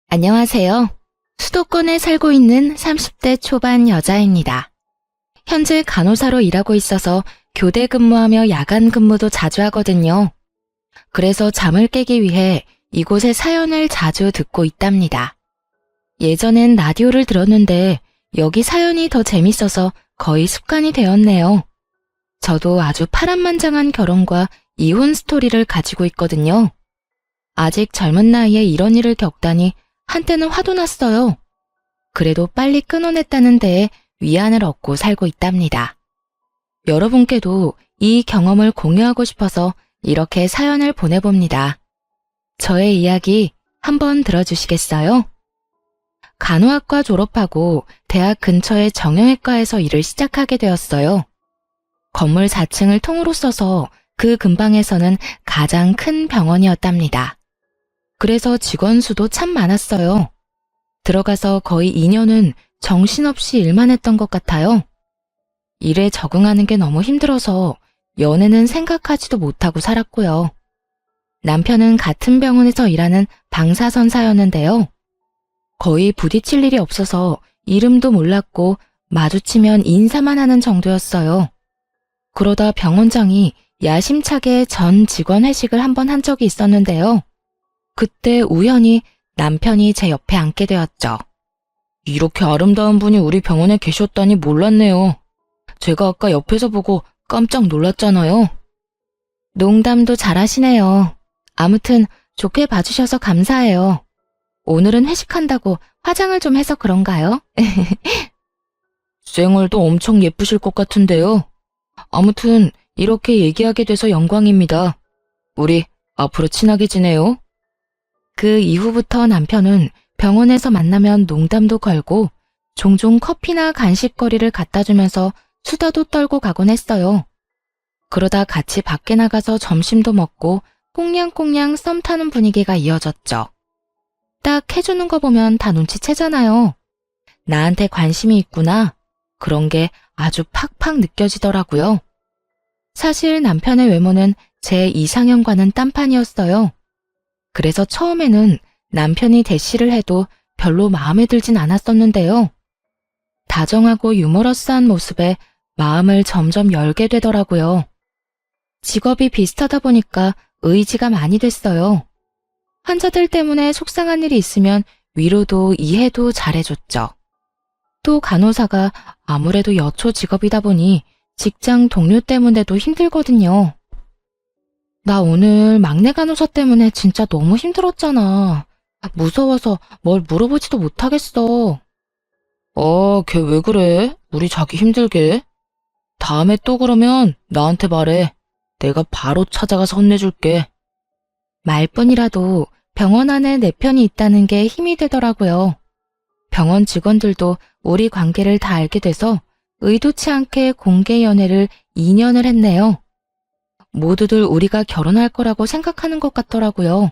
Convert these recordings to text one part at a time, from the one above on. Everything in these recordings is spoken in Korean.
안녕하세요. 수도권에 살고 있는 30대 초반 여자입니다. 현재 간호사로 일하고 있어서 교대 근무하며 야간 근무도 자주 하거든요. 그래서 잠을 깨기 위해 이곳의 사연을 자주 듣고 있답니다. 예전엔 라디오를 들었는데 여기 사연이 더 재밌어서 거의 습관이 되었네요. 저도 아주 파란만장한 결혼과 이혼 스토리를 가지고 있거든요. 아직 젊은 나이에 이런 일을 겪다니 한때는 화도 났어요. 그래도 빨리 끊어냈다는 데에 위안을 얻고 살고 있답니다. 여러분께도 이 경험을 공유하고 싶어서 이렇게 사연을 보내봅니다. 저의 이야기 한번 들어주시겠어요? 간호학과 졸업하고 대학 근처의 정형외과에서 일을 시작하게 되었어요. 건물 4층을 통으로 써서 그 근방에서는 가장 큰 병원이었답니다. 그래서 직원 수도 참 많았어요. 들어가서 거의 2년은 정신없이 일만 했던 것 같아요. 일에 적응하는 게 너무 힘들어서 연애는 생각하지도 못하고 살았고요. 남편은 같은 병원에서 일하는 방사선사였는데요. 거의 부딪힐 일이 없어서 이름도 몰랐고 마주치면 인사만 하는 정도였어요. 그러다 병원장이 야심차게 전 직원 회식을 한번 한 적이 있었는데요. 그때 우연히 남편이 제 옆에 앉게 되었죠. 이렇게 아름다운 분이 우리 병원에 계셨다니 몰랐네요. 제가 아까 옆에서 보고 깜짝 놀랐잖아요. 농담도 잘하시네요. 아무튼 좋게 봐주셔서 감사해요. 오늘은 회식한다고 화장을 좀 해서 그런가요? 쌩얼도 엄청 예쁘실 것 같은데요. 아무튼 이렇게 얘기하게 돼서 영광입니다. 우리 앞으로 친하게 지내요. 그 이후부터 남편은 병원에서 만나면 농담도 걸고 종종 커피나 간식거리를 갖다 주면서 수다도 떨고 가곤 했어요. 그러다 같이 밖에 나가서 점심도 먹고 꽁냥꽁냥 썸 타는 분위기가 이어졌죠. 딱 해주는 거 보면 다 눈치채잖아요. 나한테 관심이 있구나. 그런 게 아주 팍팍 느껴지더라고요. 사실 남편의 외모는 제 이상형과는 딴판이었어요. 그래서 처음에는 남편이 대시를 해도 별로 마음에 들진 않았었는데요. 다정하고 유머러스한 모습에 마음을 점점 열게 되더라고요. 직업이 비슷하다 보니까 의지가 많이 됐어요. 환자들 때문에 속상한 일이 있으면 위로도 이해도 잘해줬죠. 또 간호사가 아무래도 여초 직업이다 보니 직장 동료 때문에도 힘들거든요. 나 오늘 막내 간호사 때문에 진짜 너무 힘들었잖아. 무서워서 뭘 물어보지도 못하겠어. 걔 왜 그래? 우리 자기 힘들게. 다음에 또 그러면 나한테 말해. 내가 바로 찾아가서 혼내줄게. 말뿐이라도 병원 안에 내 편이 있다는 게 힘이 되더라고요. 병원 직원들도 우리 관계를 다 알게 돼서 의도치 않게 공개 연애를 2년을 했네요. 모두들 우리가 결혼할 거라고 생각하는 것 같더라고요.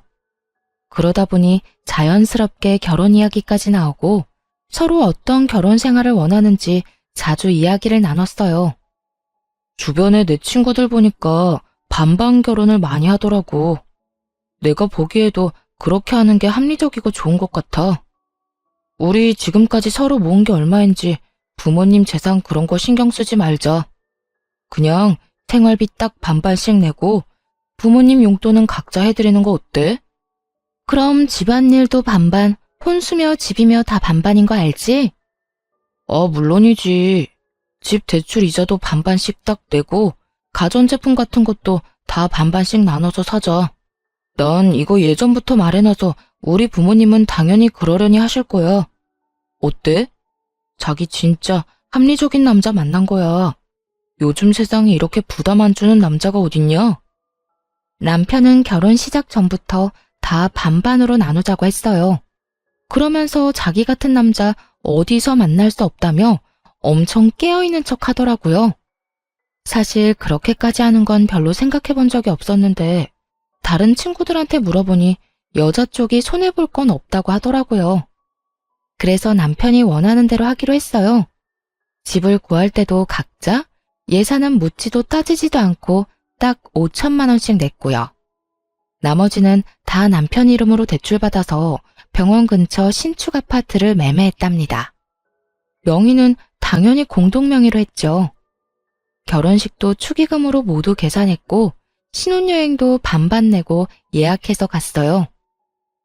그러다 보니 자연스럽게 결혼 이야기까지 나오고 서로 어떤 결혼 생활을 원하는지 자주 이야기를 나눴어요. 주변에 내 친구들 보니까 반반 결혼을 많이 하더라고. 내가 보기에도 그렇게 하는 게 합리적이고 좋은 것 같아. 우리 지금까지 서로 모은 게 얼마인지 부모님 재산 그런 거 신경 쓰지 말자. 그냥 생활비 딱 반반씩 내고 부모님 용돈은 각자 해드리는 거 어때? 그럼 집안일도 반반, 혼수며 집이며 다 반반인 거 알지? 물론이지. 집 대출 이자도 반반씩 딱 내고 가전제품 같은 것도 다 반반씩 나눠서 사자. 난 이거 예전부터 말해놔서 우리 부모님은 당연히 그러려니 하실 거야. 어때? 자기 진짜 합리적인 남자 만난 거야. 요즘 세상에 이렇게 부담 안 주는 남자가 어딨냐? 남편은 결혼 시작 전부터 다 반반으로 나누자고 했어요. 그러면서 자기 같은 남자 어디서 만날 수 없다며 엄청 깨어있는 척 하더라고요. 사실 그렇게까지 하는 건 별로 생각해 본 적이 없었는데 다른 친구들한테 물어보니 여자 쪽이 손해볼 건 없다고 하더라고요. 그래서 남편이 원하는 대로 하기로 했어요. 집을 구할 때도 각자 예산은 묻지도 따지지도 않고 딱 5천만 원씩 냈고요. 나머지는 다 남편 이름으로 대출받아서 병원 근처 신축 아파트를 매매했답니다. 명의는 당연히 공동명의로 했죠. 결혼식도 축의금으로 모두 계산했고 신혼여행도 반반 내고 예약해서 갔어요.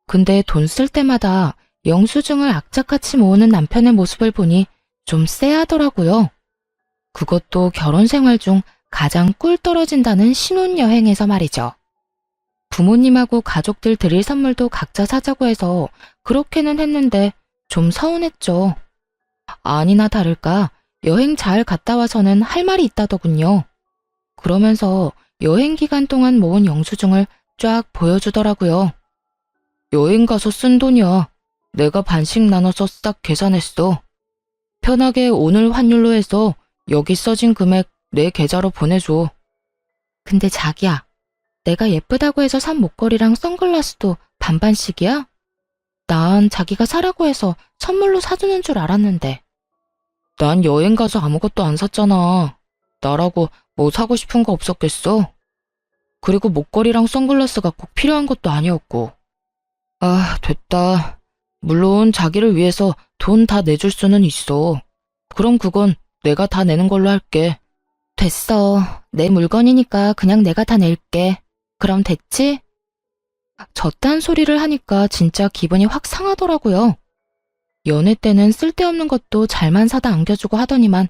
근데 돈 쓸 때마다 영수증을 악착같이 모으는 남편의 모습을 보니 좀 쎄하더라고요. 그것도 결혼 생활 중 가장 꿀 떨어진다는 신혼여행에서 말이죠. 부모님하고 가족들 드릴 선물도 각자 사자고 해서 그렇게는 했는데 좀 서운했죠. 아니나 다를까 여행 잘 갔다 와서는 할 말이 있다더군요. 그러면서 여행 기간 동안 모은 영수증을 쫙 보여주더라고요. 여행 가서 쓴 돈이야. 내가 반씩 나눠서 싹 계산했어. 편하게 오늘 환율로 해서 여기 써진 금액 내 계좌로 보내줘. 근데 자기야, 내가 예쁘다고 해서 산 목걸이랑 선글라스도 반반씩이야? 난 자기가 사라고 해서 선물로 사주는 줄 알았는데. 난 여행 가서 아무것도 안 샀잖아. 나라고 뭐 사고 싶은 거 없었겠어? 그리고 목걸이랑 선글라스가 꼭 필요한 것도 아니었고. 아, 됐다. 물론 자기를 위해서 돈 다 내줄 수는 있어. 그럼 그건 내가 다 내는 걸로 할게. 됐어. 내 물건이니까 그냥 내가 다 낼게. 그럼 됐지? 저딴 소리를 하니까 진짜 기분이 확 상하더라고요. 연애 때는 쓸데없는 것도 잘만 사다 안겨주고 하더니만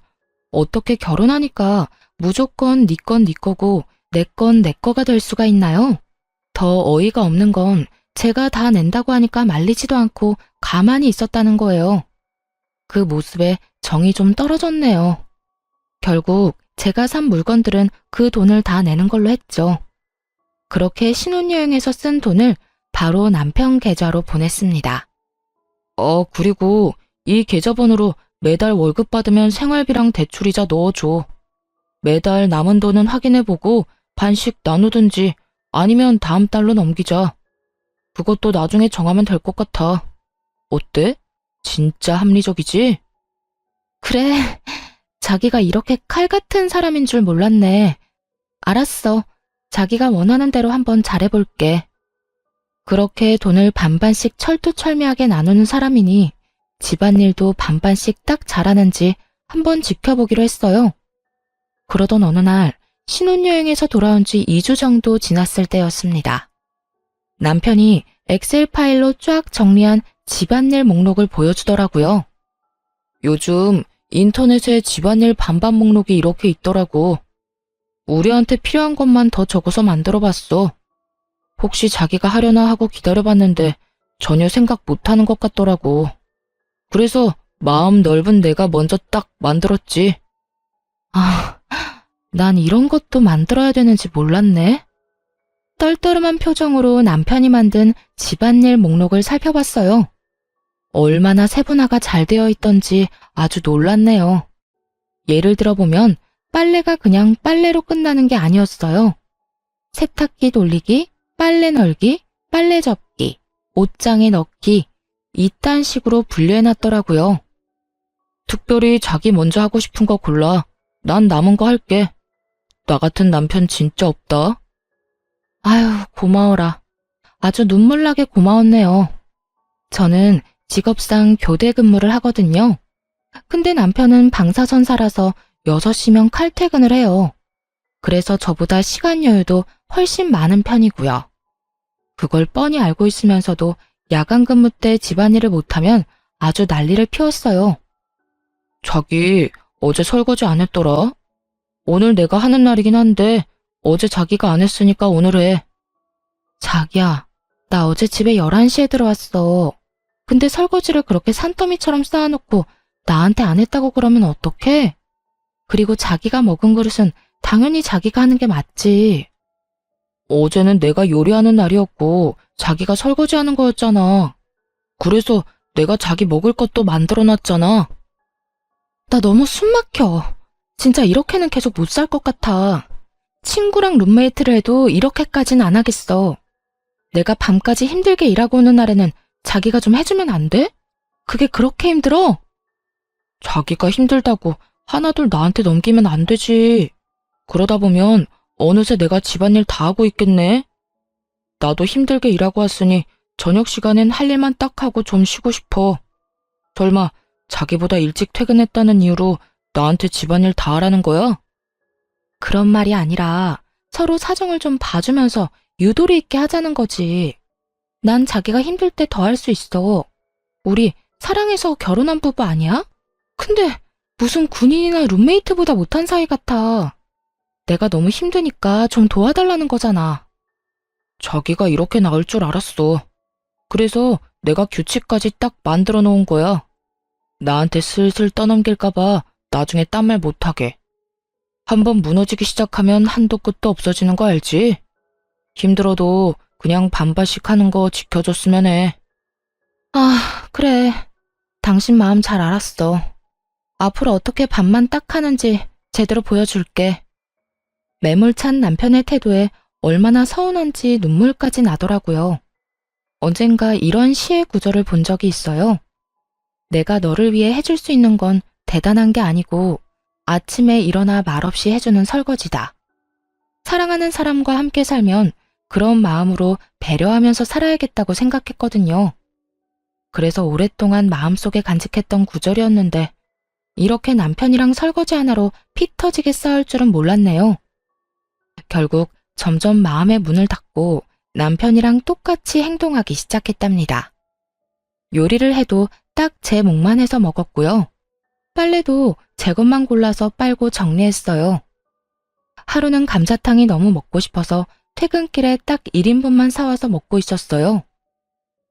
어떻게 결혼하니까 무조건 네 건 네 거고 내 건 내 거가 될 수가 있나요? 더 어이가 없는 건 제가 다 낸다고 하니까 말리지도 않고 가만히 있었다는 거예요. 그 모습에 정이 좀 떨어졌네요. 결국 제가 산 물건들은 그 돈을 다 내는 걸로 했죠. 그렇게 신혼여행에서 쓴 돈을 바로 남편 계좌로 보냈습니다. 그리고 이 계좌번호로 매달 월급 받으면 생활비랑 대출이자 넣어줘. 매달 남은 돈은 확인해보고 반씩 나누든지 아니면 다음 달로 넘기자. 그것도 나중에 정하면 될 것 같아. 어때? 진짜 합리적이지? 그래, 자기가 이렇게 칼 같은 사람인 줄 몰랐네. 알았어. 자기가 원하는 대로 한번 잘해볼게. 그렇게 돈을 반반씩 철두철미하게 나누는 사람이니 집안일도 반반씩 딱 잘하는지 한번 지켜보기로 했어요. 그러던 어느 날 신혼여행에서 돌아온 지 2주 정도 지났을 때였습니다. 남편이 엑셀 파일로 쫙 정리한 집안일 목록을 보여주더라고요. 요즘 인터넷에 집안일 반반 목록이 이렇게 있더라고. 우리한테 필요한 것만 더 적어서 만들어봤어. 혹시 자기가 하려나 하고 기다려봤는데 전혀 생각 못하는 것 같더라고. 그래서 마음 넓은 내가 먼저 딱 만들었지. 난 이런 것도 만들어야 되는지 몰랐네. 떨떠름한 표정으로 남편이 만든 집안일 목록을 살펴봤어요. 얼마나 세분화가 잘 되어 있던지 아주 놀랐네요. 예를 들어보면 빨래가 그냥 빨래로 끝나는 게 아니었어요. 세탁기 돌리기, 빨래 널기, 빨래 접기, 옷장에 넣기, 이딴 식으로 분류해놨더라고요. 특별히 자기 먼저 하고 싶은 거 골라. 난 남은 거 할게. 나 같은 남편 진짜 없다. 아유, 고마워라. 아주 눈물나게 고마웠네요. 저는 직업상 교대 근무를 하거든요. 근데 남편은 방사선사라서 6시면 칼퇴근을 해요. 그래서 저보다 시간 여유도 훨씬 많은 편이고요. 그걸 뻔히 알고 있으면서도 야간 근무 때 집안일을 못하면 아주 난리를 피웠어요. 자기 어제 설거지 안 했더라? 오늘 내가 하는 날이긴 한데 어제 자기가 안 했으니까 오늘 해. 자기야, 나 어제 집에 11시에 들어왔어. 근데 설거지를 그렇게 산더미처럼 쌓아놓고 나한테 안 했다고 그러면 어떡해? 그리고 자기가 먹은 그릇은 당연히 자기가 하는 게 맞지. 어제는 내가 요리하는 날이었고 자기가 설거지하는 거였잖아. 그래서 내가 자기 먹을 것도 만들어놨잖아. 나 너무 숨 막혀. 진짜 이렇게는 계속 못 살 것 같아. 친구랑 룸메이트를 해도 이렇게까지는 안 하겠어. 내가 밤까지 힘들게 일하고 오는 날에는 자기가 좀 해주면 안 돼? 그게 그렇게 힘들어? 자기가 힘들다고 하나둘 나한테 넘기면 안 되지. 그러다 보면 어느새 내가 집안일 다 하고 있겠네. 나도 힘들게 일하고 왔으니 저녁 시간엔 할 일만 딱 하고 좀 쉬고 싶어. 설마 자기보다 일찍 퇴근했다는 이유로 나한테 집안일 다 하라는 거야? 그런 말이 아니라 서로 사정을 좀 봐주면서 유도리 있게 하자는 거지. 난 자기가 힘들 때 더 할 수 있어. 우리 사랑해서 결혼한 부부 아니야? 근데 무슨 군인이나 룸메이트보다 못한 사이 같아. 내가 너무 힘드니까 좀 도와달라는 거잖아. 자기가 이렇게 나올 줄 알았어. 그래서 내가 규칙까지 딱 만들어 놓은 거야. 나한테 슬슬 떠넘길까봐 나중에 딴 말 못하게. 한번 무너지기 시작하면 한도 끝도 없어지는 거 알지? 힘들어도 그냥 반반씩 하는 거 지켜줬으면 해. 아, 그래. 당신 마음 잘 알았어. 앞으로 어떻게 반만 딱 하는지 제대로 보여줄게. 매몰찬 남편의 태도에 얼마나 서운한지 눈물까지 나더라고요. 언젠가 이런 시의 구절을 본 적이 있어요. 내가 너를 위해 해줄 수 있는 건 대단한 게 아니고 아침에 일어나 말없이 해주는 설거지다. 사랑하는 사람과 함께 살면 그런 마음으로 배려하면서 살아야겠다고 생각했거든요. 그래서 오랫동안 마음속에 간직했던 구절이었는데 이렇게 남편이랑 설거지 하나로 피 터지게 싸울 줄은 몰랐네요. 결국 점점 마음의 문을 닫고 남편이랑 똑같이 행동하기 시작했답니다. 요리를 해도 딱 제 몫만 해서 먹었고요. 빨래도 제 것만 골라서 빨고 정리했어요. 하루는 감자탕이 너무 먹고 싶어서 퇴근길에 딱 1인분만 사와서 먹고 있었어요.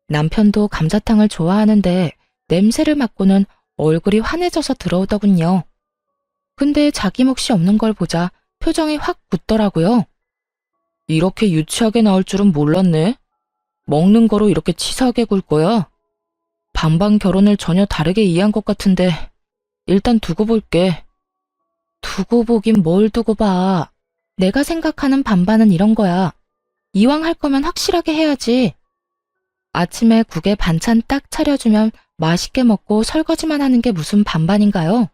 남편도 감자탕을 좋아하는데 냄새를 맡고는 얼굴이 환해져서 들어오더군요. 근데 자기 몫이 없는 걸 보자 표정이 확 굳더라고요. 이렇게 유치하게 나올 줄은 몰랐네. 먹는 거로 이렇게 치사하게 굴 거야? 반반 결혼을 전혀 다르게 이해한 것 같은데 일단 두고 볼게. 두고 보긴 뭘 두고 봐. 내가 생각하는 반반은 이런 거야. 이왕 할 거면 확실하게 해야지. 아침에 국에 반찬 딱 차려주면 맛있게 먹고 설거지만 하는 게 무슨 반반인가요?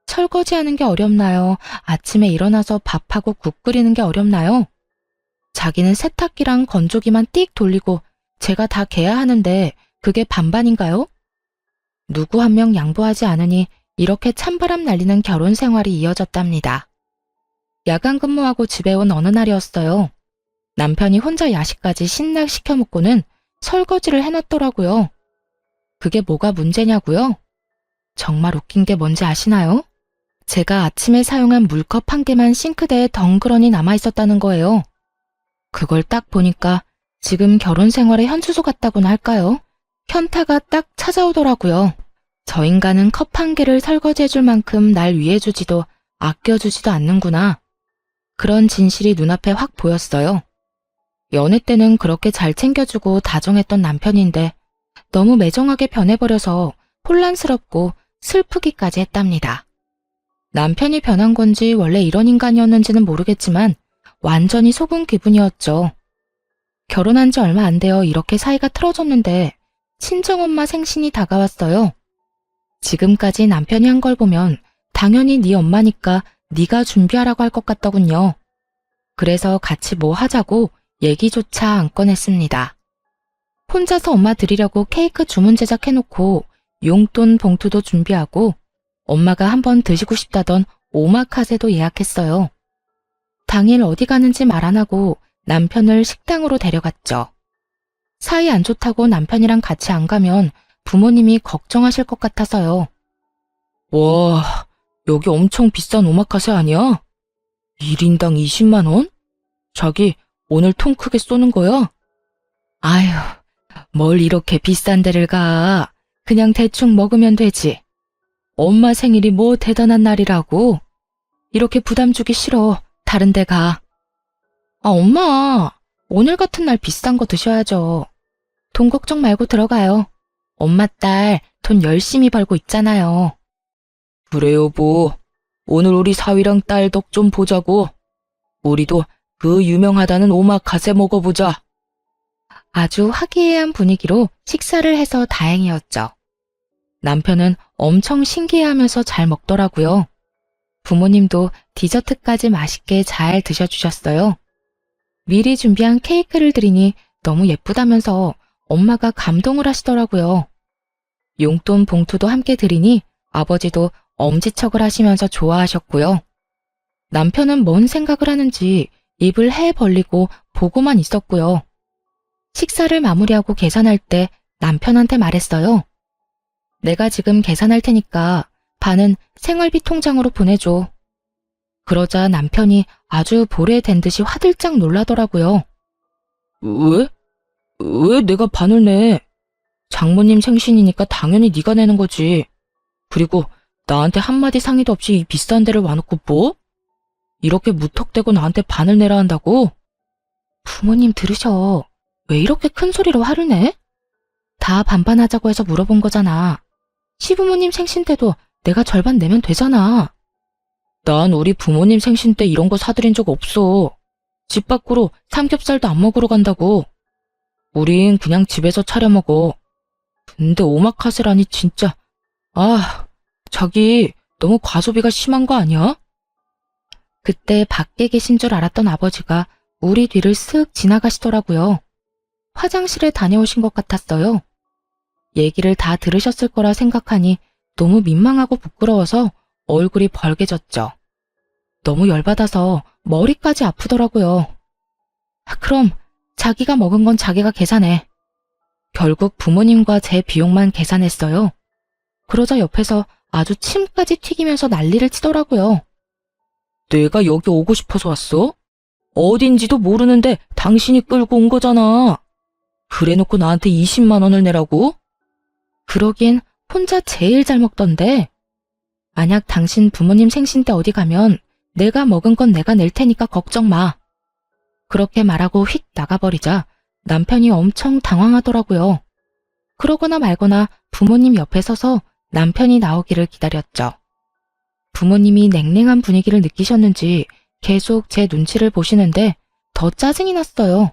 설거지하는 게 어렵나요? 아침에 일어나서 밥하고 국 끓이는 게 어렵나요? 자기는 세탁기랑 건조기만 띡 돌리고 제가 다 개야 하는데 그게 반반인가요? 누구 한 명 양보하지 않으니 이렇게 찬바람 날리는 결혼 생활이 이어졌답니다. 야간 근무하고 집에 온 어느 날이었어요. 남편이 혼자 야식까지 신나 시켜 먹고는 설거지를 해놨더라고요. 그게 뭐가 문제냐고요? 정말 웃긴 게 뭔지 아시나요? 제가 아침에 사용한 물컵 한 개만 싱크대에 덩그러니 남아있었다는 거예요. 그걸 딱 보니까 지금 결혼 생활의 현수소 같다고나 할까요? 현타가 딱 찾아오더라고요. 저 인간은 컵 한 개를 설거지해줄 만큼 날 위해주지도 아껴주지도 않는구나. 그런 진실이 눈앞에 확 보였어요. 연애 때는 그렇게 잘 챙겨주고 다정했던 남편인데 너무 매정하게 변해버려서 혼란스럽고 슬프기까지 했답니다. 남편이 변한 건지 원래 이런 인간이었는지는 모르겠지만 완전히 속은 기분이었죠. 결혼한 지 얼마 안 되어 이렇게 사이가 틀어졌는데 친정엄마 생신이 다가왔어요. 지금까지 남편이 한 걸 보면 당연히 네 엄마니까 네가 준비하라고 할 것 같더군요. 그래서 같이 뭐 하자고 얘기조차 안 꺼냈습니다. 혼자서 엄마 드리려고 케이크 주문 제작해놓고 용돈 봉투도 준비하고 엄마가 한번 드시고 싶다던 오마카세도 예약했어요. 당일 어디 가는지 말 안 하고 남편을 식당으로 데려갔죠. 사이 안 좋다고 남편이랑 같이 안 가면 부모님이 걱정하실 것 같아서요. 와, 여기 엄청 비싼 오마카세 아니야? 1인당 20만 원? 자기 오늘 통 크게 쏘는 거야? 아휴, 뭘 이렇게 비싼 데를 가. 그냥 대충 먹으면 되지. 엄마 생일이 뭐 대단한 날이라고. 이렇게 부담 주기 싫어. 다른 데 가. 아, 엄마. 오늘 같은 날 비싼 거 드셔야죠. 돈 걱정 말고 들어가요. 엄마 딸 돈 열심히 벌고 있잖아요. 그래 여보. 오늘 우리 사위랑 딸 덕 좀 보자고. 우리도 그 유명하다는 오마카세 먹어보자. 아주 화기애애한 분위기로 식사를 해서 다행이었죠. 남편은 엄청 신기해하면서 잘 먹더라고요. 부모님도 디저트까지 맛있게 잘 드셔주셨어요. 미리 준비한 케이크를 드리니 너무 예쁘다면서 엄마가 감동을 하시더라고요. 용돈 봉투도 함께 드리니 아버지도 엄지척을 하시면서 좋아하셨고요. 남편은 뭔 생각을 하는지 입을 해 벌리고 보고만 있었고요. 식사를 마무리하고 계산할 때 남편한테 말했어요. 내가 지금 계산할 테니까 반은 생활비 통장으로 보내줘. 그러자 남편이 아주 보레된 듯이 화들짝 놀라더라고요. 왜? 왜 내가 반을 내? 장모님 생신이니까 당연히 네가 내는 거지. 그리고 나한테 한마디 상의도 없이 이 비싼 데를 와놓고 뭐? 이렇게 무턱대고 나한테 반을 내라 한다고? 부모님 들으셔. 왜 이렇게 큰 소리로 화를 내? 다 반반하자고 해서 물어본 거잖아. 시부모님 생신 때도 내가 절반 내면 되잖아. 난 우리 부모님 생신 때 이런 거 사드린 적 없어. 집 밖으로 삼겹살도 안 먹으러 간다고. 우린 그냥 집에서 차려 먹어. 근데 오마카세라니 진짜. 아, 자기 너무 과소비가 심한 거 아니야? 그때 밖에 계신 줄 알았던 아버지가 우리 뒤를 쓱 지나가시더라고요. 화장실에 다녀오신 것 같았어요. 얘기를 다 들으셨을 거라 생각하니 너무 민망하고 부끄러워서 얼굴이 벌개졌죠. 너무 열받아서 머리까지 아프더라고요. 그럼 자기가 먹은 건 자기가 계산해. 결국 부모님과 제 비용만 계산했어요. 그러자 옆에서 아주 침까지 튀기면서 난리를 치더라고요. 내가 여기 오고 싶어서 왔어? 어딘지도 모르는데 당신이 끌고 온 거잖아. 그래놓고 나한테 20만 원을 내라고? 그러긴 혼자 제일 잘 먹던데. 만약 당신 부모님 생신 때 어디 가면 내가 먹은 건 내가 낼 테니까 걱정 마. 그렇게 말하고 휙 나가버리자 남편이 엄청 당황하더라고요. 그러거나 말거나 부모님 옆에 서서 남편이 나오기를 기다렸죠. 부모님이 냉랭한 분위기를 느끼셨는지 계속 제 눈치를 보시는데 더 짜증이 났어요.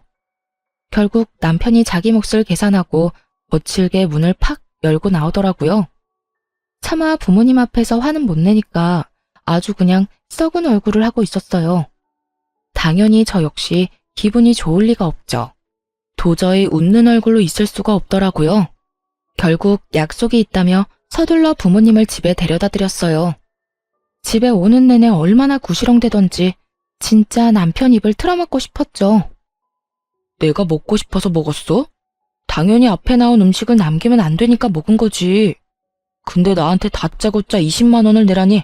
결국 남편이 자기 몫을 계산하고 거칠게 문을 팍 열고 나오더라고요. 차마 부모님 앞에서 화는 못 내니까 아주 그냥 썩은 얼굴을 하고 있었어요. 당연히 저 역시 기분이 좋을 리가 없죠. 도저히 웃는 얼굴로 있을 수가 없더라고요. 결국 약속이 있다며 서둘러 부모님을 집에 데려다 드렸어요. 집에 오는 내내 얼마나 구시렁대던지 진짜 남편 입을 틀어막고 싶었죠. 내가 먹고 싶어서 먹었어? 당연히 앞에 나온 음식을 남기면 안 되니까 먹은 거지. 근데 나한테 다짜고짜 20만 원을 내라니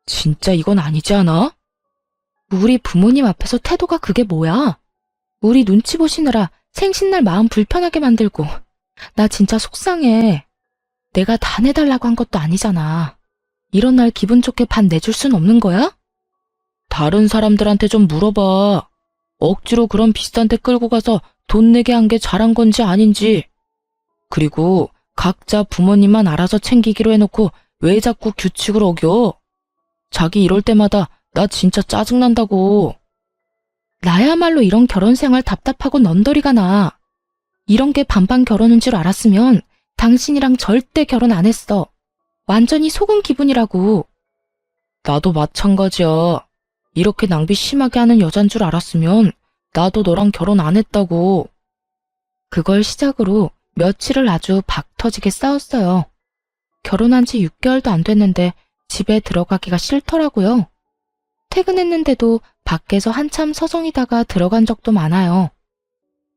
진짜 이건 아니지 않아? 우리 부모님 앞에서 태도가 그게 뭐야? 우리 눈치 보시느라 생신날 마음 불편하게 만들고 나 진짜 속상해. 내가 다 내달라고 한 것도 아니잖아. 이런 날 기분 좋게 반 내줄 순 없는 거야? 다른 사람들한테 좀 물어봐. 억지로 그런 비싼 데 끌고 가서 돈 내게 한 게 잘한 건지 아닌지. 그리고 각자 부모님만 알아서 챙기기로 해놓고 왜 자꾸 규칙을 어겨? 자기 이럴 때마다 나 진짜 짜증난다고. 나야말로 이런 결혼 생활 답답하고 넌더리가 나. 이런 게 반반 결혼인 줄 알았으면 당신이랑 절대 결혼 안 했어. 완전히 속은 기분이라고. 나도 마찬가지야. 이렇게 낭비 심하게 하는 여잔 줄 알았으면 나도 너랑 결혼 안 했다고. 그걸 시작으로 며칠을 아주 박 터지게 싸웠어요. 결혼한 지 6개월도 안 됐는데 집에 들어가기가 싫더라고요. 퇴근했는데도 밖에서 한참 서성이다가 들어간 적도 많아요.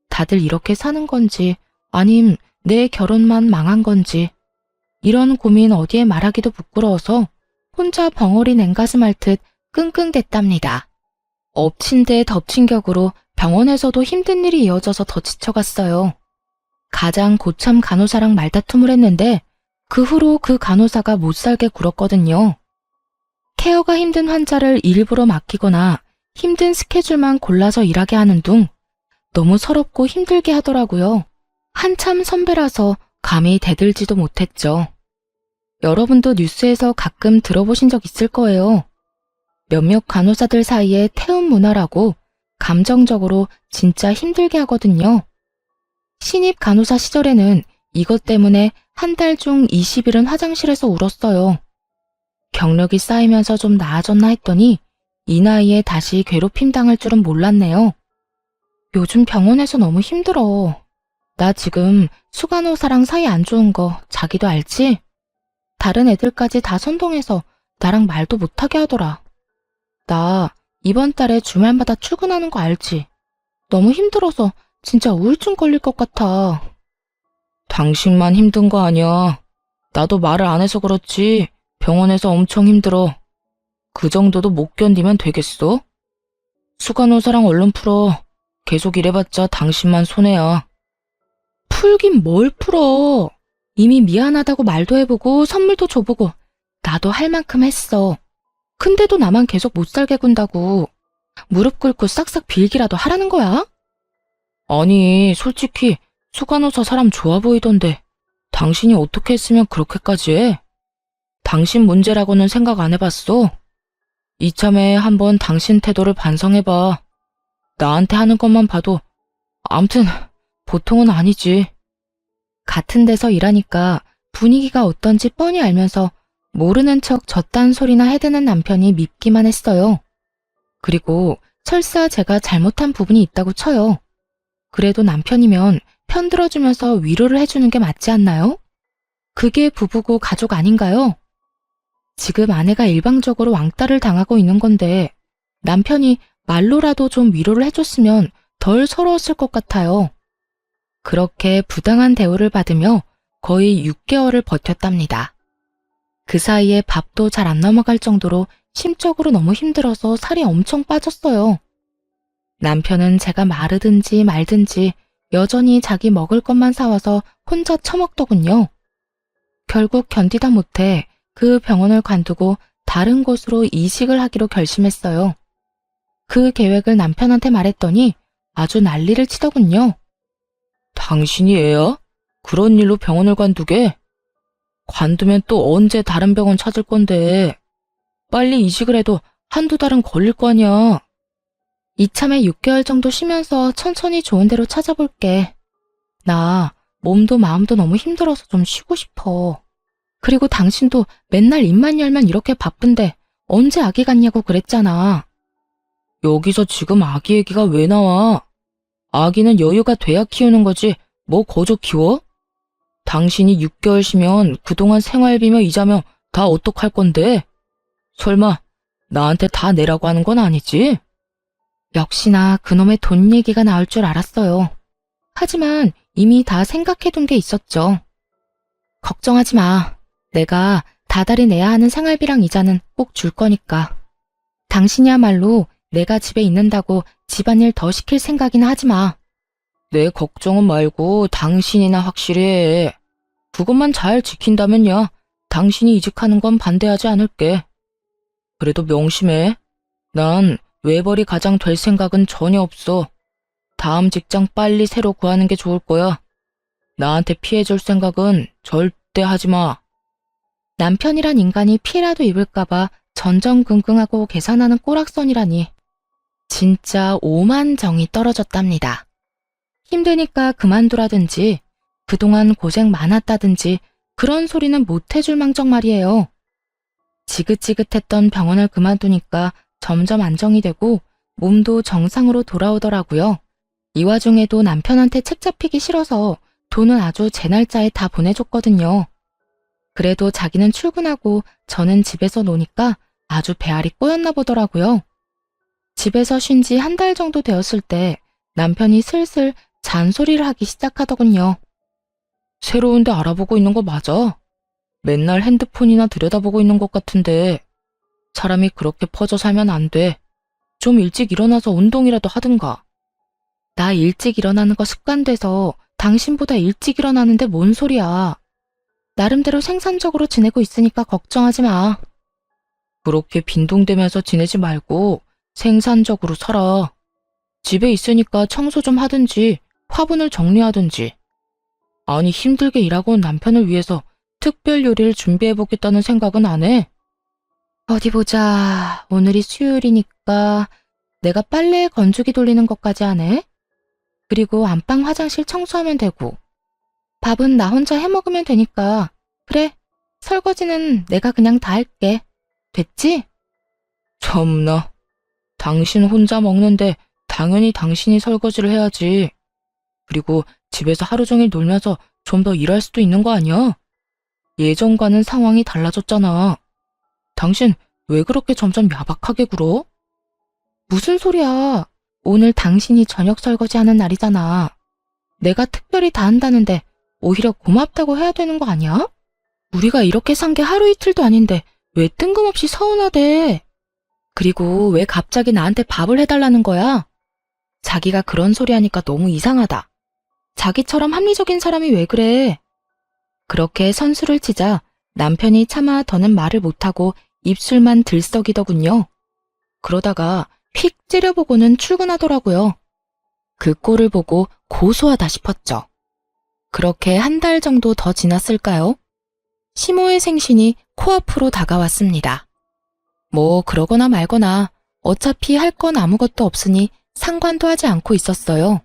다들 이렇게 사는 건지 아님 내 결혼만 망한 건지 이런 고민 어디에 말하기도 부끄러워서 혼자 벙어리 냉가슴 앓듯 끙끙댔답니다. 엎친 데 덮친 격으로 병원에서도 힘든 일이 이어져서 더 지쳐갔어요. 가장 고참 간호사랑 말다툼을 했는데 그 후로 그 간호사가 못살게 굴었거든요. 케어가 힘든 환자를 일부러 맡기거나 힘든 스케줄만 골라서 일하게 하는 둥 너무 서럽고 힘들게 하더라고요. 한참 선배라서 감히 대들지도 못했죠. 여러분도 뉴스에서 가끔 들어보신 적 있을 거예요. 몇몇 간호사들 사이에 태움 문화라고 감정적으로 진짜 힘들게 하거든요. 신입 간호사 시절에는 이것 때문에 한 달 중 20일은 화장실에서 울었어요. 경력이 쌓이면서 좀 나아졌나 했더니 이 나이에 다시 괴롭힘 당할 줄은 몰랐네요. 요즘 병원에서 너무 힘들어. 나 지금 수간호사랑 사이 안 좋은 거 자기도 알지? 다른 애들까지 다 선동해서 나랑 말도 못하게 하더라. 나 이번 달에 주말마다 출근하는 거 알지? 너무 힘들어서 진짜 우울증 걸릴 것 같아. 당신만 힘든 거 아니야. 나도 말을 안 해서 그렇지 병원에서 엄청 힘들어. 그 정도도 못 견디면 되겠어? 수간호사랑 얼른 풀어. 계속 이래봤자 당신만 손해야. 풀긴 뭘 풀어. 이미 미안하다고 말도 해보고 선물도 줘보고 나도 할 만큼 했어. 근데도 나만 계속 못 살게 군다고. 무릎 꿇고 싹싹 빌기라도 하라는 거야? 아니, 솔직히 수간호사 사람 좋아 보이던데 당신이 어떻게 했으면 그렇게까지 해? 당신 문제라고는 생각 안 해봤어? 이참에 한번 당신 태도를 반성해봐. 나한테 하는 것만 봐도 암튼 보통은 아니지. 같은 데서 일하니까 분위기가 어떤지 뻔히 알면서 모르는 척 저딴 소리나 해대는 남편이 밉기만 했어요. 그리고 설사 제가 잘못한 부분이 있다고 쳐요. 그래도 남편이면 편들어주면서 위로를 해주는 게 맞지 않나요? 그게 부부고 가족 아닌가요? 지금 아내가 일방적으로 왕따를 당하고 있는 건데 남편이 말로라도 좀 위로를 해줬으면 덜 서러웠을 것 같아요. 그렇게 부당한 대우를 받으며 거의 6개월을 버텼답니다. 그 사이에 밥도 잘 안 넘어갈 정도로 심적으로 너무 힘들어서 살이 엄청 빠졌어요. 남편은 제가 마르든지 말든지 여전히 자기 먹을 것만 사와서 혼자 처먹더군요. 결국 견디다 못해 그 병원을 관두고 다른 곳으로 이식을 하기로 결심했어요. 그 계획을 남편한테 말했더니 아주 난리를 치더군요. 당신이 애야? 그런 일로 병원을 관두게? 관두면 또 언제 다른 병원 찾을 건데. 빨리 이식을 해도 한두 달은 걸릴 거 아니야. 이참에 6개월 정도 쉬면서 천천히 좋은 데로 찾아볼게. 나 몸도 마음도 너무 힘들어서 좀 쉬고 싶어. 그리고 당신도 맨날 입만 열면 이렇게 바쁜데 언제 아기 갖냐고 그랬잖아. 여기서 지금 아기 얘기가 왜 나와? 아기는 여유가 돼야 키우는 거지 뭐 거저 키워? 당신이 6개월 쉬면 그동안 생활비며 이자며 다 어떡할 건데? 설마 나한테 다 내라고 하는 건 아니지? 역시나 그놈의 돈 얘기가 나올 줄 알았어요. 하지만 이미 다 생각해둔 게 있었죠. 걱정하지 마. 내가 다달이 내야 하는 생활비랑 이자는 꼭 줄 거니까. 당신이야말로 내가 집에 있는다고 집안일 더 시킬 생각이나 하지 마. 내 걱정은 말고 당신이나 확실히 해. 그것만 잘 지킨다면야 당신이 이직하는 건 반대하지 않을게. 그래도 명심해. 난 외벌이 가장 될 생각은 전혀 없어. 다음 직장 빨리 새로 구하는 게 좋을 거야. 나한테 피해줄 생각은 절대 하지 마. 남편이란 인간이 피해라도 입을까봐 전전긍긍하고 계산하는 꼬락선이라니. 진짜 오만정이 떨어졌답니다. 힘드니까 그만두라든지 그동안 고생 많았다든지 그런 소리는 못 해줄 망정 말이에요. 지긋지긋했던 병원을 그만두니까 점점 안정이 되고 몸도 정상으로 돌아오더라고요. 이 와중에도 남편한테 책 잡히기 싫어서 돈은 아주 제 날짜에 다 보내줬거든요. 그래도 자기는 출근하고 저는 집에서 노니까 아주 배알이 꼬였나 보더라고요. 집에서 쉰 지 한 달 정도 되었을 때 남편이 슬슬 잔소리를 하기 시작하더군요. 새로운 데 알아보고 있는 거 맞아? 맨날 핸드폰이나 들여다보고 있는 것 같은데 사람이 그렇게 퍼져 살면 안 돼. 좀 일찍 일어나서 운동이라도 하든가. 나 일찍 일어나는 거 습관돼서 당신보다 일찍 일어나는데 뭔 소리야. 나름대로 생산적으로 지내고 있으니까 걱정하지 마. 그렇게 빈둥대면서 지내지 말고 생산적으로 살아. 집에 있으니까 청소 좀 하든지 화분을 정리하든지. 아니 힘들게 일하고 온 남편을 위해서 특별 요리를 준비해보겠다는 생각은 안 해? 어디 보자. 오늘이 수요일이니까 내가 빨래 건조기 돌리는 것까지 하네. 그리고 안방 화장실 청소하면 되고. 밥은 나 혼자 해먹으면 되니까. 그래, 설거지는 내가 그냥 다 할게. 됐지? 참나. 당신 혼자 먹는데 당연히 당신이 설거지를 해야지. 그리고 집에서 하루 종일 놀면서 좀 더 일할 수도 있는 거 아니야? 예전과는 상황이 달라졌잖아. 당신 왜 그렇게 점점 야박하게 굴어? 무슨 소리야. 오늘 당신이 저녁 설거지하는 날이잖아. 내가 특별히 다 한다는데 오히려 고맙다고 해야 되는 거 아니야? 우리가 이렇게 산 게 하루 이틀도 아닌데 왜 뜬금없이 서운하대? 그리고 왜 갑자기 나한테 밥을 해달라는 거야? 자기가 그런 소리 하니까 너무 이상하다. 자기처럼 합리적인 사람이 왜 그래? 그렇게 선수를 치자 남편이 차마 더는 말을 못하고 입술만 들썩이더군요. 그러다가 픽 째려보고는 출근하더라고요. 그 꼴을 보고 고소하다 싶었죠. 그렇게 한 달 정도 더 지났을까요? 시모의 생신이 코앞으로 다가왔습니다. 뭐 그러거나 말거나 어차피 할 건 아무것도 없으니 상관도 하지 않고 있었어요.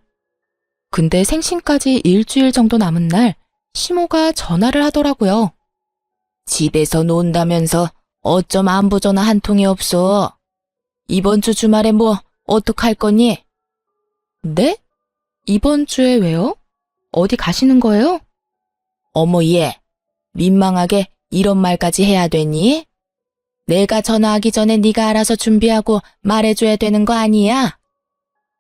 근데 생신까지 일주일 정도 남은 날 시모가 전화를 하더라고요. 집에서 논다면서 어쩜 안부 전화 한 통이 없어? 이번 주 주말에 뭐 어떡할 거니? 네? 이번 주에 왜요? 어디 가시는 거예요? 어머 얘, 민망하게 이런 말까지 해야 되니? 내가 전화하기 전에 네가 알아서 준비하고 말해줘야 되는 거 아니야?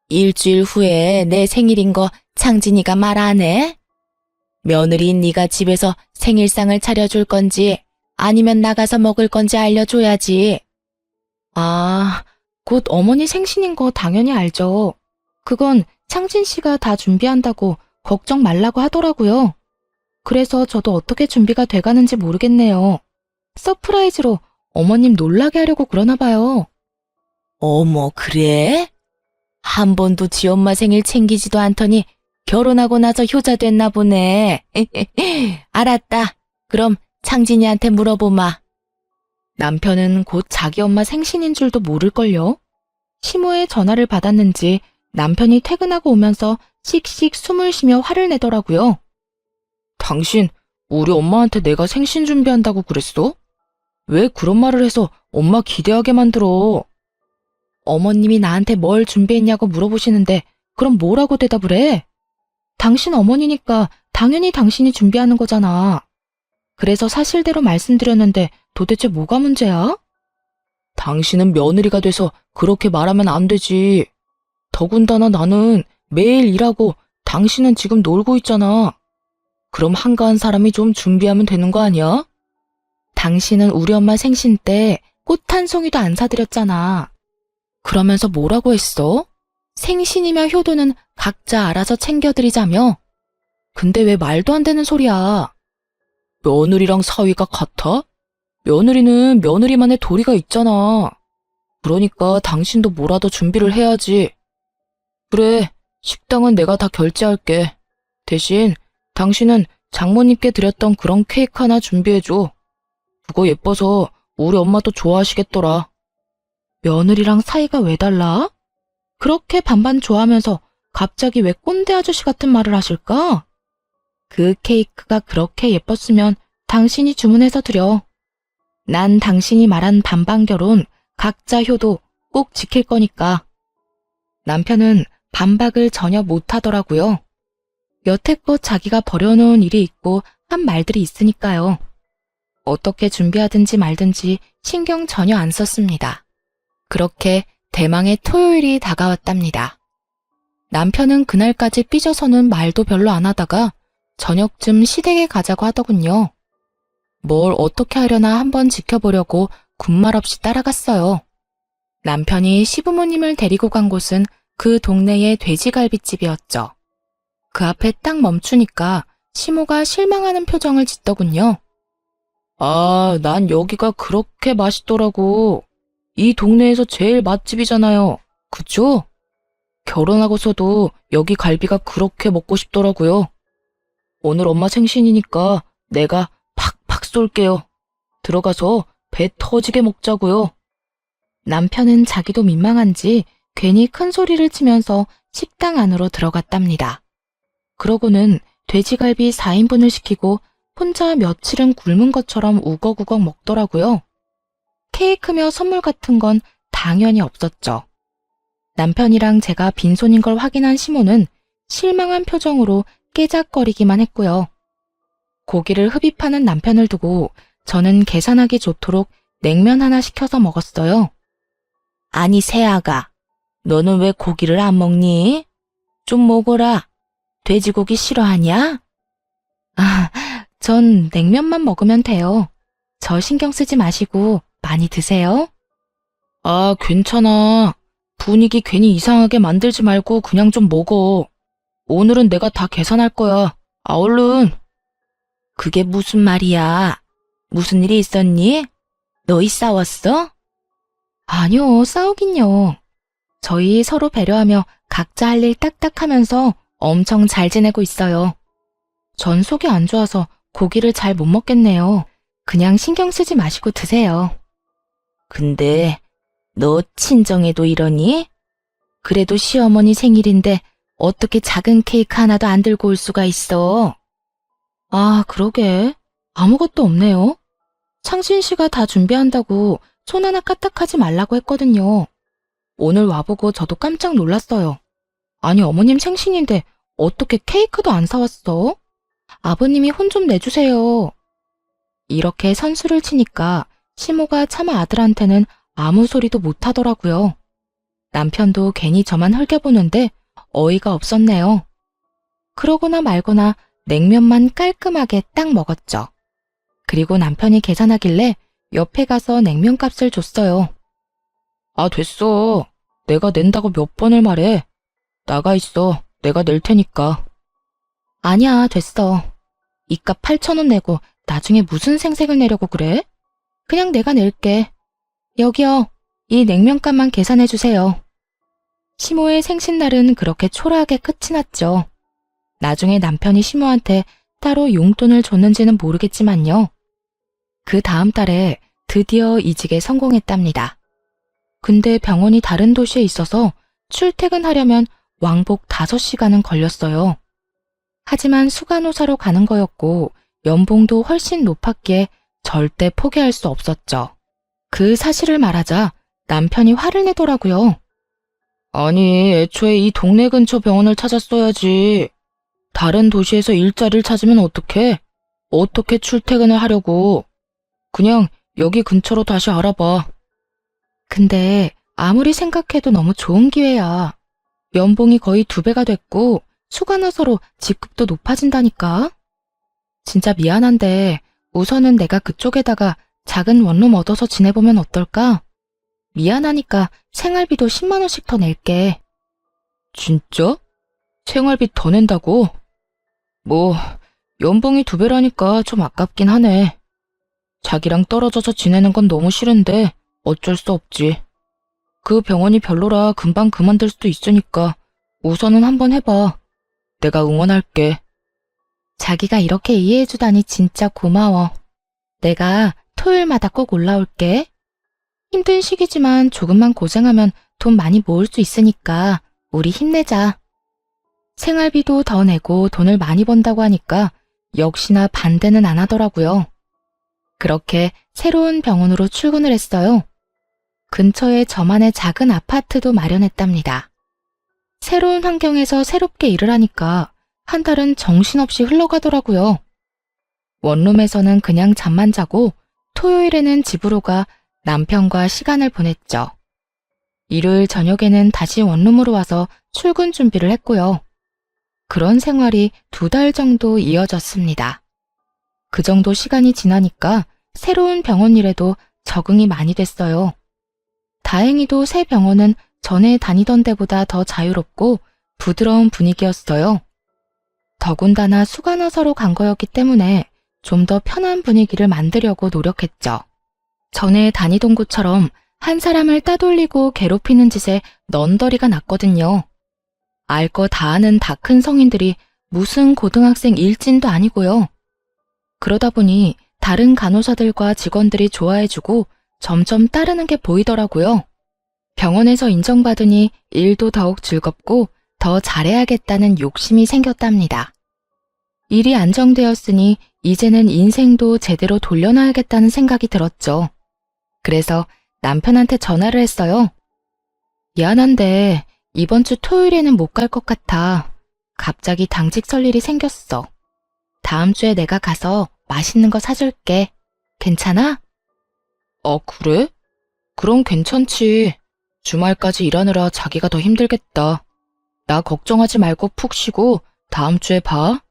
일주일 후에 내 생일인 거 창진이가 말 안 해? 며느리인 네가 집에서 생일상을 차려줄 건지 아니면 나가서 먹을 건지 알려줘야지. 아, 곧 어머니 생신인 거 당연히 알죠. 그건 창진 씨가 다 준비한다고 걱정 말라고 하더라고요. 그래서 저도 어떻게 준비가 돼가는지 모르겠네요. 서프라이즈로 어머님 놀라게 하려고 그러나 봐요. 어머, 그래? 한 번도 지 엄마 생일 챙기지도 않더니 결혼하고 나서 효자 됐나 보네. 알았다. 그럼 창진이한테 물어보마. 남편은 곧 자기 엄마 생신인 줄도 모를걸요. 시모의 전화를 받았는지 남편이 퇴근하고 오면서 씩씩 숨을 쉬며 화를 내더라고요. 당신, 우리 엄마한테 내가 생신 준비한다고 그랬어? 왜 그런 말을 해서 엄마 기대하게 만들어? 어머님이 나한테 뭘 준비했냐고 물어보시는데 그럼 뭐라고 대답을 해? 당신 어머니니까 당연히 당신이 준비하는 거잖아. 그래서 사실대로 말씀드렸는데 도대체 뭐가 문제야? 당신은 며느리가 돼서 그렇게 말하면 안 되지. 더군다나 나는 매일 일하고 당신은 지금 놀고 있잖아. 그럼 한가한 사람이 좀 준비하면 되는 거 아니야? 당신은 우리 엄마 생신 때 꽃 한 송이도 안 사드렸잖아. 그러면서 뭐라고 했어? 생신이며 효도는 각자 알아서 챙겨드리자며? 근데 왜 말도 안 되는 소리야? 며느리랑 사위가 같아? 며느리는 며느리만의 도리가 있잖아. 그러니까 당신도 뭐라도 준비를 해야지. 그래, 식당은 내가 다 결제할게. 대신 당신은 장모님께 드렸던 그런 케이크 하나 준비해줘. 그거 예뻐서 우리 엄마도 좋아하시겠더라. 며느리랑 사이가 왜 달라? 그렇게 반반 좋아하면서 갑자기 왜 꼰대 아저씨 같은 말을 하실까? 그 케이크가 그렇게 예뻤으면 당신이 주문해서 드려. 난 당신이 말한 반반 결혼, 각자 효도 꼭 지킬 거니까. 남편은 반박을 전혀 못하더라고요. 여태껏 자기가 벌여놓은 일이 있고 한 말들이 있으니까요. 어떻게 준비하든지 말든지 신경 전혀 안 썼습니다. 그렇게 대망의 토요일이 다가왔답니다. 남편은 그날까지 삐져서는 말도 별로 안 하다가 저녁쯤 시댁에 가자고 하더군요. 뭘 어떻게 하려나 한번 지켜보려고 군말 없이 따라갔어요. 남편이 시부모님을 데리고 간 곳은 그 동네의 돼지갈비집이었죠. 그 앞에 딱 멈추니까 시모가 실망하는 표정을 짓더군요. 아, 난 여기가 그렇게 맛있더라고. 이 동네에서 제일 맛집이잖아요. 그죠? 결혼하고서도 여기 갈비가 그렇게 먹고 싶더라고요. 오늘 엄마 생신이니까 내가 팍팍 쏠게요. 들어가서 배 터지게 먹자고요. 남편은 자기도 민망한지 괜히 큰 소리를 치면서 식당 안으로 들어갔답니다. 그러고는 돼지갈비 4인분을 시키고 혼자 며칠은 굶은 것처럼 우걱우걱 먹더라고요. 케이크며 선물 같은 건 당연히 없었죠. 남편이랑 제가 빈손인 걸 확인한 시모는 실망한 표정으로 깨작거리기만 했고요. 고기를 흡입하는 남편을 두고 저는 계산하기 좋도록 냉면 하나 시켜서 먹었어요. 아니, 새아가, 너는 왜 고기를 안 먹니? 좀 먹어라. 돼지고기 싫어하냐? 아, 전 냉면만 먹으면 돼요. 저 신경 쓰지 마시고 많이 드세요. 아, 괜찮아. 분위기 괜히 이상하게 만들지 말고 그냥 좀 먹어. 오늘은 내가 다 계산할 거야. 아, 얼른. 그게 무슨 말이야? 무슨 일이 있었니? 너희 싸웠어? 아니요, 싸우긴요. 저희 서로 배려하며 각자 할 일 딱딱 하면서 엄청 잘 지내고 있어요. 전 속이 안 좋아서 고기를 잘 못 먹겠네요. 그냥 신경 쓰지 마시고 드세요. 근데 너 친정에도 이러니? 그래도 시어머니 생일인데 어떻게 작은 케이크 하나도 안 들고 올 수가 있어? 아, 그러게. 아무것도 없네요. 창신 씨가 다 준비한다고 손 하나 까딱하지 말라고 했거든요. 오늘 와보고 저도 깜짝 놀랐어요. 아니, 어머님 생신인데 어떻게 케이크도 안 사왔어? 아버님이 혼 좀 내주세요. 이렇게 선수를 치니까 시모가 차마 아들한테는 아무 소리도 못 하더라고요. 남편도 괜히 저만 흘겨보는데 어이가 없었네요. 그러거나 말거나 냉면만 깔끔하게 딱 먹었죠. 그리고 남편이 계산하길래 옆에 가서 냉면 값을 줬어요. 아, 됐어. 내가 낸다고 몇 번을 말해. 나가 있어. 내가 낼 테니까. 아니야, 됐어. 이 값 8,000원 내고 나중에 무슨 생색을 내려고 그래? 그냥 내가 낼게. 여기요. 이 냉면값만 계산해 주세요. 시모의 생신날은 그렇게 초라하게 끝이 났죠. 나중에 남편이 시모한테 따로 용돈을 줬는지는 모르겠지만요. 그 다음 달에 드디어 이직에 성공했답니다. 근데 병원이 다른 도시에 있어서 출퇴근하려면 왕복 5시간은 걸렸어요. 하지만 수간호사로 가는 거였고 연봉도 훨씬 높았기에 절대 포기할 수 없었죠. 그 사실을 말하자 남편이 화를 내더라고요. 아니, 애초에 이 동네 근처 병원을 찾았어야지. 다른 도시에서 일자리를 찾으면 어떡해? 어떻게 출퇴근을 하려고? 그냥 여기 근처로 다시 알아봐. 근데 아무리 생각해도 너무 좋은 기회야. 연봉이 거의 2배가 됐고 수간호사로 직급도 높아진다니까. 진짜 미안한데 우선은 내가 그쪽에다가 작은 원룸 얻어서 지내보면 어떨까? 미안하니까 생활비도 10만 원씩 더 낼게. 진짜? 생활비 더 낸다고? 뭐 연봉이 2배라니까 좀 아깝긴 하네. 자기랑 떨어져서 지내는 건 너무 싫은데 어쩔 수 없지. 그 병원이 별로라 금방 그만둘 수도 있으니까 우선은 한번 해봐. 내가 응원할게. 자기가 이렇게 이해해주다니 진짜 고마워. 내가 토요일마다 꼭 올라올게. 힘든 시기지만 조금만 고생하면 돈 많이 모을 수 있으니까 우리 힘내자. 생활비도 더 내고 돈을 많이 번다고 하니까 역시나 반대는 안 하더라고요. 그렇게 새로운 병원으로 출근을 했어요. 근처에 저만의 작은 아파트도 마련했답니다. 새로운 환경에서 새롭게 일을 하니까 한 달은 정신없이 흘러가더라고요. 원룸에서는 그냥 잠만 자고 토요일에는 집으로 가 남편과 시간을 보냈죠. 일요일 저녁에는 다시 원룸으로 와서 출근 준비를 했고요. 그런 생활이 2달 정도 이어졌습니다. 그 정도 시간이 지나니까 새로운 병원 일에도 적응이 많이 됐어요. 다행히도 새 병원은 전에 다니던 데보다 더 자유롭고 부드러운 분위기였어요. 더군다나 수간호사로 간 거였기 때문에 좀 더 편한 분위기를 만들려고 노력했죠. 전에 다니던 곳처럼 한 사람을 따돌리고 괴롭히는 짓에 넌더리가 났거든요. 알 거 다 아는 다 큰 성인들이 무슨 고등학생 일진도 아니고요. 그러다 보니 다른 간호사들과 직원들이 좋아해주고 점점 따르는 게 보이더라고요. 병원에서 인정받으니 일도 더욱 즐겁고 더 잘해야겠다는 욕심이 생겼답니다. 일이 안정되었으니 이제는 인생도 제대로 돌려놔야겠다는 생각이 들었죠. 그래서 남편한테 전화를 했어요. 미안한데 이번 주 토요일에는 못 갈 것 같아. 갑자기 당직 설 일이 생겼어. 다음 주에 내가 가서 맛있는 거 사줄게. 괜찮아? 그래? 그럼 괜찮지. 주말까지 일하느라 자기가 더 힘들겠다. 나 걱정하지 말고 푹 쉬고 다음 주에 봐.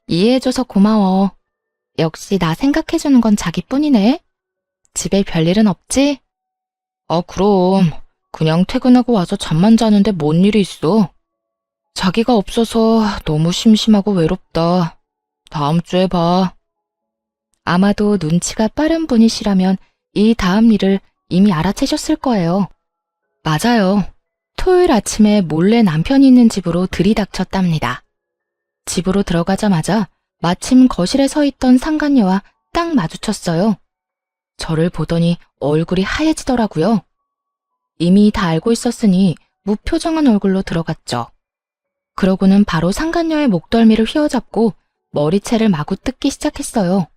이해해줘서 고마워. 역시 나 생각해주는 건 자기뿐이네. 집에 별일은 없지? 그럼. 그냥 퇴근하고 와서 잠만 자는데 뭔 일이 있어. 자기가 없어서 너무 심심하고 외롭다. 다음 주에 봐. 아마도 눈치가 빠른 분이시라면 이 다음 일을 이미 알아채셨을 거예요. 맞아요. 토요일 아침에 몰래 남편이 있는 집으로 들이닥쳤답니다. 집으로 들어가자마자 마침 거실에 서 있던 상간녀와 딱 마주쳤어요. 저를 보더니 얼굴이 하얘지더라고요. 이미 다 알고 있었으니 무표정한 얼굴로 들어갔죠. 그러고는 바로 상간녀의 목덜미를 휘어잡고 머리채를 마구 뜯기 시작했어요.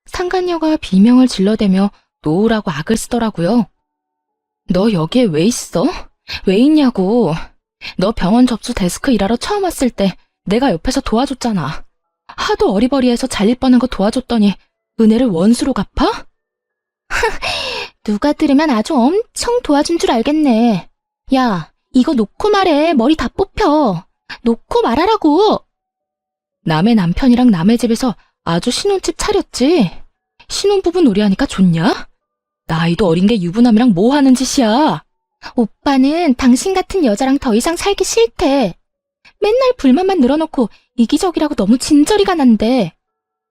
상간녀가 비명을 질러대며 놓으라고 악을 쓰더라고요. 너 여기에 왜 있어? 왜 있냐고. 너 병원 접수 데스크 일하러 처음 왔을 때 내가 옆에서 도와줬잖아. 하도 어리버리해서 잘릴 뻔한 거 도와줬더니 은혜를 원수로 갚아? 누가 들으면 아주 엄청 도와준 줄 알겠네. 야, 이거 놓고 말해. 머리 다 뽑혀. 놓고 말하라고. 남의 남편이랑 남의 집에서 아주 신혼집 차렸지. 신혼부부 놀이하니까 좋냐? 나이도 어린 게 유부남이랑 뭐 하는 짓이야? 오빠는 당신 같은 여자랑 더 이상 살기 싫대. 맨날 불만만 늘어놓고 이기적이라고 너무 진저리가 난대.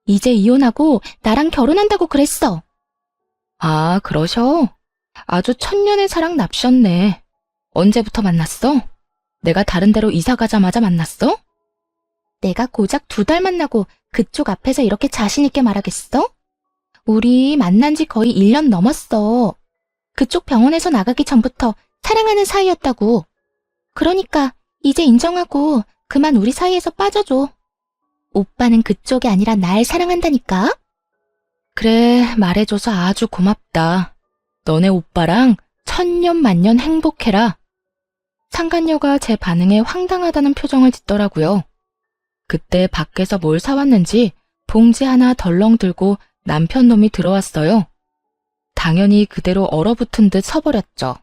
이제 이혼하고 나랑 결혼한다고 그랬어. 아, 그러셔? 아주 천년의 사랑 납셨네. 언제부터 만났어? 내가 다른 데로 이사 가자마자 만났어? 내가 고작 2달 만나고 그쪽 앞에서 이렇게 자신 있게 말하겠어? 우리 만난 지 거의 1년 넘었어. 그쪽 병원에서 나가기 전부터 사랑하는 사이였다고. 그러니까 이제 인정하고 그만 우리 사이에서 빠져줘. 오빠는 그쪽이 아니라 날 사랑한다니까? 그래, 말해줘서 아주 고맙다. 너네 오빠랑 천년만년 행복해라. 상간녀가 제 반응에 황당하다는 표정을 짓더라고요. 그때 밖에서 뭘 사왔는지 봉지 하나 덜렁 들고 남편 놈이 들어왔어요. 당연히 그대로 얼어붙은 듯 서버렸죠.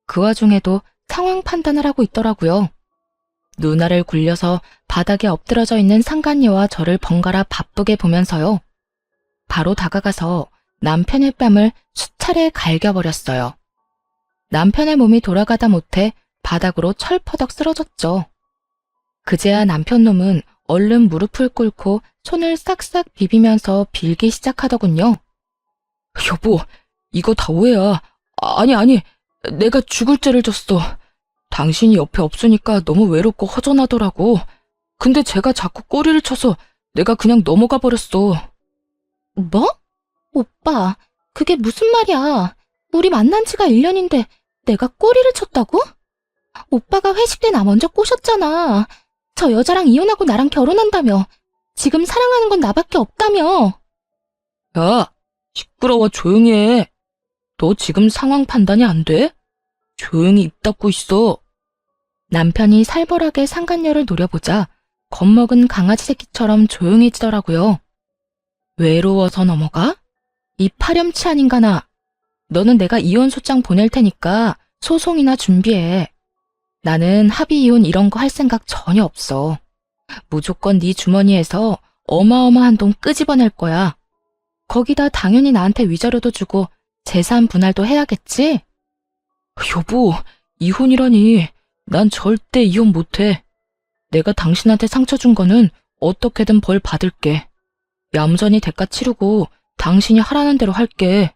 그 와중에도 상황 판단을 하고 있더라고요. 눈알을 굴려서 바닥에 엎드러져 있는 상간녀와 저를 번갈아 바쁘게 보면서요. 바로 다가가서 남편의 뺨을 수차례 갈겨버렸어요. 남편의 몸이 돌아가다 못해 바닥으로 철퍼덕 쓰러졌죠. 그제야 남편 놈은 얼른 무릎을 꿇고 손을 싹싹 비비면서 빌기 시작하더군요. 여보, 이거 다 오해야. 아니, 내가 죽을 죄를 졌어. 당신이 옆에 없으니까 너무 외롭고 허전하더라고. 근데 제가 자꾸 꼬리를 쳐서 내가 그냥 넘어가 버렸어. 뭐? 오빠, 그게 무슨 말이야. 우리 만난 지가 1년인데 내가 꼬리를 쳤다고? 오빠가 회식 때 나 먼저 꼬셨잖아. 저 여자랑 이혼하고 나랑 결혼한다며. 지금 사랑하는 건 나밖에 없다며. 야, 시끄러워. 조용히 해. 너 지금 상황 판단이 안 돼? 조용히 입 닫고 있어. 남편이 살벌하게 상간녀를 노려보자 겁먹은 강아지 새끼처럼 조용해지더라고요. 외로워서 넘어가? 이 파렴치한 인간아. 너는 내가 이혼 소장 보낼 테니까 소송이나 준비해. 나는 합의 이혼 이런 거 할 생각 전혀 없어. 무조건 네 주머니에서 어마어마한 돈 끄집어낼 거야. 거기다 당연히 나한테 위자료도 주고 재산 분할도 해야겠지? 여보, 이혼이라니. 난 절대 이혼 못해. 내가 당신한테 상처 준 거는 어떻게든 벌 받을게. 얌전히 대가 치르고 당신이 하라는 대로 할게.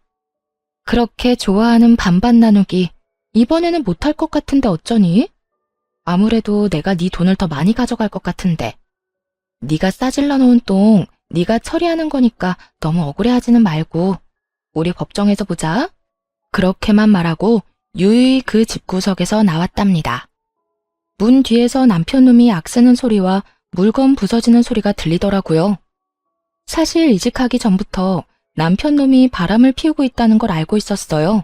그렇게 좋아하는 반반 나누기 이번에는 못할 것 같은데 어쩌니? 아무래도 내가 네 돈을 더 많이 가져갈 것 같은데. 네가 싸질러 놓은 똥 네가 처리하는 거니까 너무 억울해하지는 말고 우리 법정에서 보자. 그렇게만 말하고 유유히 그 집구석에서 나왔답니다. 문 뒤에서 남편놈이 악쓰는 소리와 물건 부서지는 소리가 들리더라고요. 사실 이직하기 전부터 남편놈이 바람을 피우고 있다는 걸 알고 있었어요.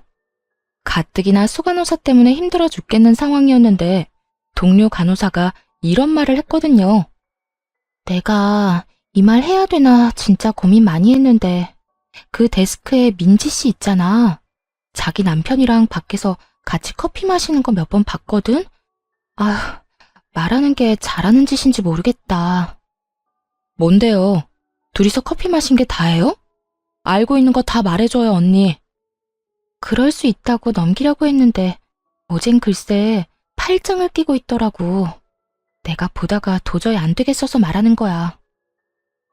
가뜩이나 수간호사 때문에 힘들어 죽겠는 상황이었는데 동료 간호사가 이런 말을 했거든요. 내가 이 말 해야 되나 진짜 고민 많이 했는데 그 데스크에 민지 씨 있잖아. 자기 남편이랑 밖에서 같이 커피 마시는 거 몇 번 봤거든? 아휴, 말하는 게 잘하는 짓인지 모르겠다. 뭔데요? 둘이서 커피 마신 게 다예요? 알고 있는 거 다 말해줘요, 언니. 그럴 수 있다고 넘기려고 했는데 어젠 글쎄 팔짱을 끼고 있더라고. 내가 보다가 도저히 안 되겠어서 말하는 거야.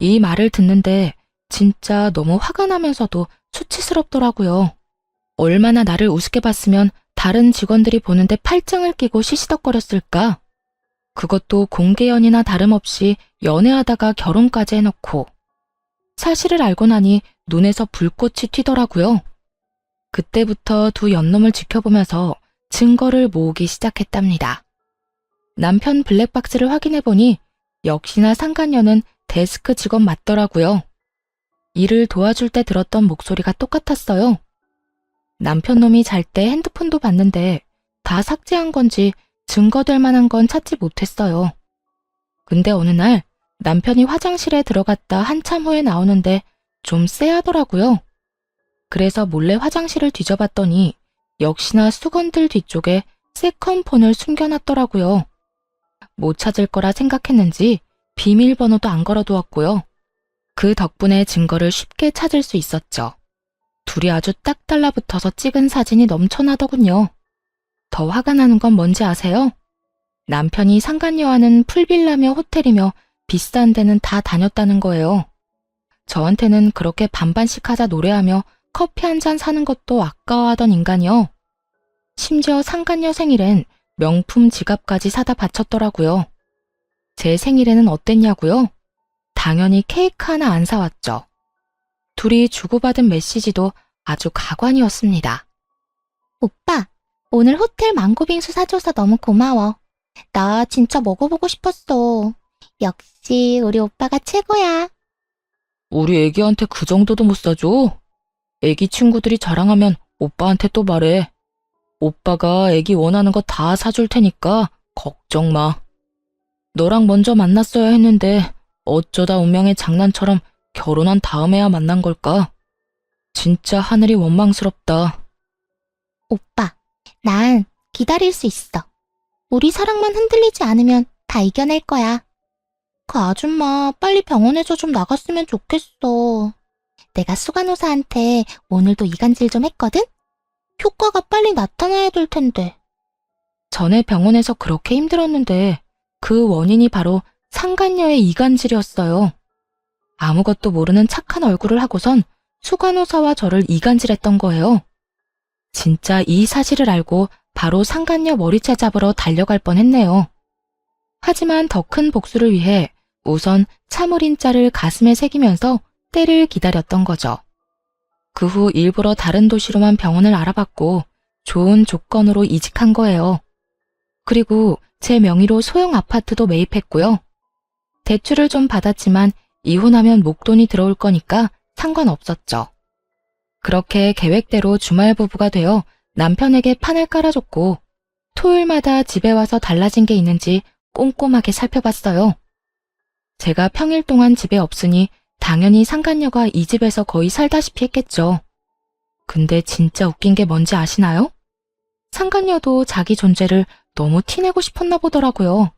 이 말을 듣는데 진짜 너무 화가 나면서도 수치스럽더라고요. 얼마나 나를 우습게 봤으면 다른 직원들이 보는데 팔짱을 끼고 시시덕거렸을까? 그것도 공개 연이나 다름없이 연애하다가 결혼까지 해놓고. 사실을 알고 나니 눈에서 불꽃이 튀더라고요. 그때부터 두 연놈을 지켜보면서 증거를 모으기 시작했답니다. 남편 블랙박스를 확인해보니 역시나 상간녀는 데스크 직원 맞더라고요. 일을 도와줄 때 들었던 목소리가 똑같았어요. 남편 놈이 잘 때 핸드폰도 봤는데 다 삭제한 건지 증거될 만한 건 찾지 못했어요. 근데 어느 날 남편이 화장실에 들어갔다 한참 후에 나오는데 좀 쎄하더라고요. 그래서 몰래 화장실을 뒤져봤더니 역시나 수건들 뒤쪽에 세컨폰을 숨겨놨더라고요. 못 찾을 거라 생각했는지 비밀번호도 안 걸어두었고요. 그 덕분에 증거를 쉽게 찾을 수 있었죠. 둘이 아주 딱 달라붙어서 찍은 사진이 넘쳐나더군요. 더 화가 나는 건 뭔지 아세요? 남편이 상간녀와는 풀빌라며 호텔이며 비싼 데는 다 다녔다는 거예요. 저한테는 그렇게 반반씩 하자 노래하며 커피 한 잔 사는 것도 아까워하던 인간이요. 심지어 상간녀 생일엔 명품 지갑까지 사다 바쳤더라고요. 제 생일에는 어땠냐고요? 당연히 케이크 하나 안 사왔죠. 둘이 주고받은 메시지도 아주 가관이었습니다. 오빠, 오늘 호텔 망고빙수 사줘서 너무 고마워. 나 진짜 먹어보고 싶었어. 역시 우리 오빠가 최고야. 우리 애기한테 그 정도도 못 사줘? 애기 친구들이 자랑하면 오빠한테 또 말해. 오빠가 애기 원하는 거 다 사줄 테니까 걱정 마. 너랑 먼저 만났어야 했는데 어쩌다 운명의 장난처럼 결혼한 다음에야 만난 걸까? 진짜 하늘이 원망스럽다. 오빠, 난 기다릴 수 있어. 우리 사랑만 흔들리지 않으면 다 이겨낼 거야. 그 아줌마 빨리 병원에서 좀 나갔으면 좋겠어. 내가 수간호사한테 오늘도 이간질 좀 했거든? 효과가 빨리 나타나야 될 텐데. 전에 병원에서 그렇게 힘들었는데 그 원인이 바로 상간녀의 이간질이었어요. 아무것도 모르는 착한 얼굴을 하고선 수간호사와 저를 이간질했던 거예요. 진짜 이 사실을 알고 바로 상간녀 머리채 잡으러 달려갈 뻔했네요. 하지만 더 큰 복수를 위해 우선 참을인자를 가슴에 새기면서 때를 기다렸던 거죠. 그 후 일부러 다른 도시로만 병원을 알아봤고 좋은 조건으로 이직한 거예요. 그리고 제 명의로 소형 아파트도 매입했고요. 대출을 좀 받았지만 이혼하면 목돈이 들어올 거니까 상관없었죠. 그렇게 계획대로 주말 부부가 되어 남편에게 판을 깔아줬고 토요일마다 집에 와서 달라진 게 있는지 꼼꼼하게 살펴봤어요. 제가 평일 동안 집에 없으니 당연히 상간녀가 이 집에서 거의 살다시피 했겠죠. 근데 진짜 웃긴 게 뭔지 아시나요? 상간녀도 자기 존재를 너무 티내고 싶었나 보더라고요.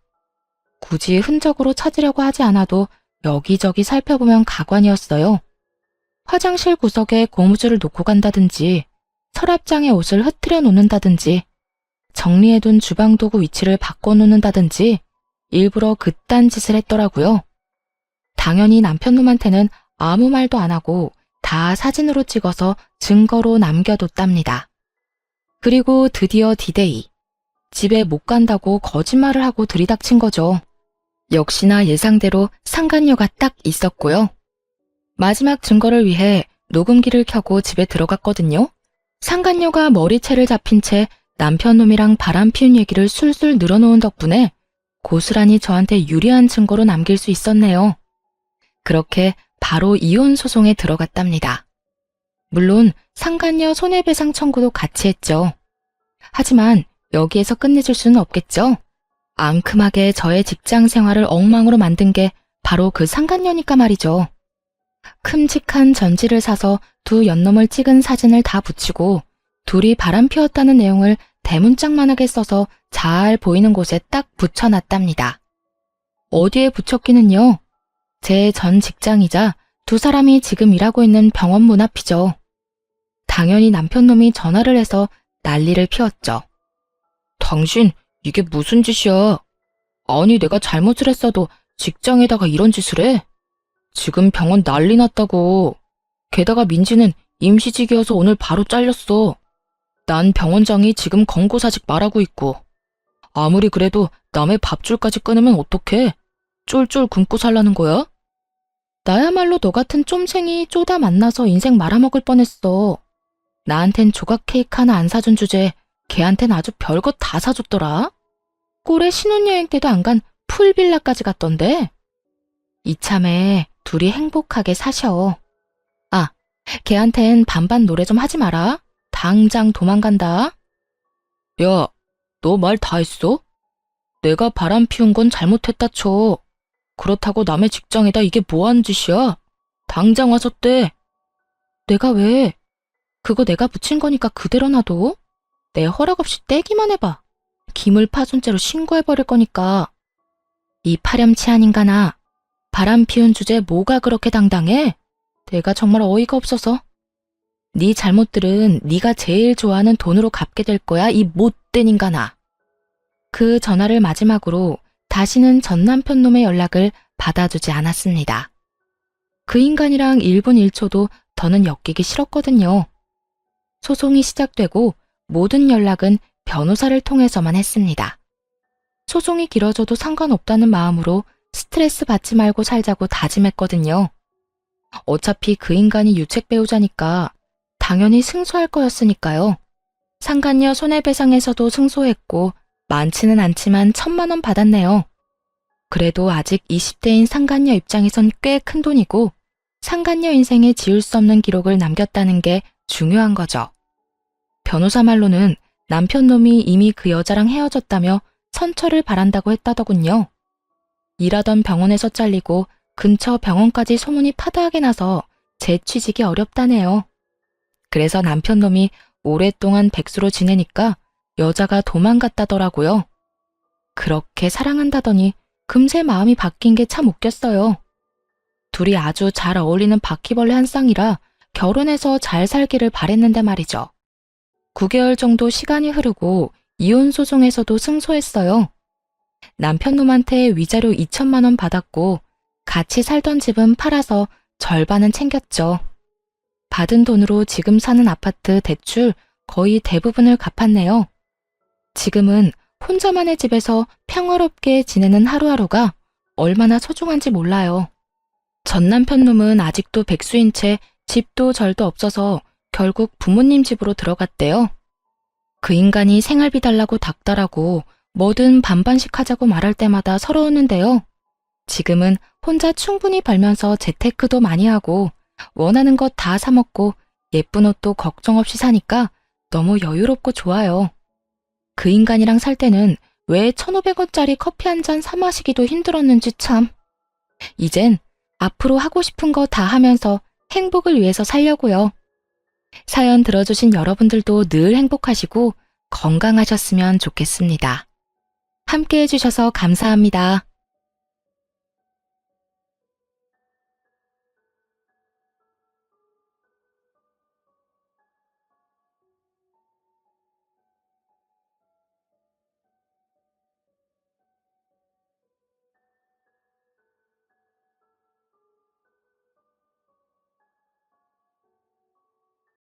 굳이 흔적으로 찾으려고 하지 않아도 여기저기 살펴보면 가관이었어요. 화장실 구석에 고무줄을 놓고 간다든지 서랍장에 옷을 흐트려 놓는다든지 정리해둔 주방도구 위치를 바꿔놓는다든지 일부러 그딴 짓을 했더라고요. 당연히 남편놈한테는 아무 말도 안 하고 다 사진으로 찍어서 증거로 남겨뒀답니다. 그리고 드디어 디데이. 집에 못 간다고 거짓말을 하고 들이닥친 거죠. 역시나 예상대로 상간녀가 딱 있었고요. 마지막 증거를 위해 녹음기를 켜고 집에 들어갔거든요. 상간녀가 머리채를 잡힌 채 남편놈이랑 바람 피운 얘기를 술술 늘어놓은 덕분에 고스란히 저한테 유리한 증거로 남길 수 있었네요. 그렇게 바로 이혼 소송에 들어갔답니다. 물론 상간녀 손해배상 청구도 같이 했죠. 하지만 여기에서 끝내줄 수는 없겠죠. 앙큼하게 저의 직장 생활을 엉망으로 만든 게 바로 그 상간녀니까 말이죠. 큼직한 전지를 사서 두 연놈을 찍은 사진을 다 붙이고 둘이 바람 피웠다는 내용을 대문짝만하게 써서 잘 보이는 곳에 딱 붙여놨답니다. 어디에 붙였기는요? 제 전 직장이자 두 사람이 지금 일하고 있는 병원 문 앞이죠. 당연히 남편놈이 전화를 해서 난리를 피웠죠. 당신, 이게 무슨 짓이야? 아니, 내가 잘못을 했어도 직장에다가 이런 짓을 해? 지금 병원 난리 났다고. 게다가 민지는 임시직이어서 오늘 바로 잘렸어. 난 병원장이 지금 권고사직 말하고 있고. 아무리 그래도 남의 밥줄까지 끊으면 어떡해? 쫄쫄 굶고 살라는 거야? 나야말로 너 같은 쫌생이 쪼다 만나서 인생 말아먹을 뻔했어. 나한텐 조각 케이크 하나 안 사준 주제에 걔한텐 아주 별것 다 사줬더라. 꼴에 신혼여행 때도 안 간 풀빌라까지 갔던데. 이참에 둘이 행복하게 사셔. 아, 걔한텐 반반 노래 좀 하지 마라. 당장 도망간다. 야, 너 말 다 했어? 내가 바람 피운 건 잘못했다 쳐. 그렇다고 남의 직장에다 이게 뭐 하는 짓이야? 당장 와서 떼. 내가 왜? 그거 내가 붙인 거니까 그대로 놔둬. 내 허락 없이 떼기만 해봐. 기물 파손죄로 신고해버릴 거니까. 이 파렴치한 인간아. 바람 피운 주제에 뭐가 그렇게 당당해? 내가 정말 어이가 없어서. 네 잘못들은 네가 제일 좋아하는 돈으로 갚게 될 거야, 이 못된 인간아. 그 전화를 마지막으로 다시는 전 남편 놈의 연락을 받아주지 않았습니다. 그 인간이랑 1분 1초도 더는 엮이기 싫었거든요. 소송이 시작되고 모든 연락은 변호사를 통해서만 했습니다. 소송이 길어져도 상관없다는 마음으로 스트레스 받지 말고 살자고 다짐했거든요. 어차피 그 인간이 유책 배우자니까 당연히 승소할 거였으니까요. 상간녀 손해배상에서도 승소했고 많지는 않지만 1,000만 원 받았네요. 그래도 아직 20대인 상간녀 입장에선 꽤 큰 돈이고 상간녀 인생에 지울 수 없는 기록을 남겼다는 게 중요한 거죠. 변호사 말로는 남편 놈이 이미 그 여자랑 헤어졌다며 선처를 바란다고 했다더군요. 일하던 병원에서 잘리고 근처 병원까지 소문이 파다하게 나서 재취직이 어렵다네요. 그래서 남편 놈이 오랫동안 백수로 지내니까 여자가 도망갔다더라고요. 그렇게 사랑한다더니 금세 마음이 바뀐 게 참 웃겼어요. 둘이 아주 잘 어울리는 바퀴벌레 한 쌍이라 결혼해서 잘 살기를 바랬는데 말이죠. 9개월 정도 시간이 흐르고 이혼 소송에서도 승소했어요. 남편 놈한테 위자료 2,000만 원 받았고 같이 살던 집은 팔아서 절반은 챙겼죠. 받은 돈으로 지금 사는 아파트 대출 거의 대부분을 갚았네요. 지금은 혼자만의 집에서 평화롭게 지내는 하루하루가 얼마나 소중한지 몰라요. 전 남편 놈은 아직도 백수인 채 집도 절도 없어서 결국 부모님 집으로 들어갔대요. 그 인간이 생활비 달라고 닥달하고 뭐든 반반씩 하자고 말할 때마다 서러웠는데요. 지금은 혼자 충분히 벌면서 재테크도 많이 하고 원하는 것 다 사먹고 예쁜 옷도 걱정 없이 사니까 너무 여유롭고 좋아요. 그 인간이랑 살 때는 왜 1,500원짜리 커피 한 잔 사 마시기도 힘들었는지 참. 이젠 앞으로 하고 싶은 거 다 하면서 행복을 위해서 살려고요. 사연 들어주신 여러분들도 늘 행복하시고 건강하셨으면 좋겠습니다. 함께 해주셔서 감사합니다.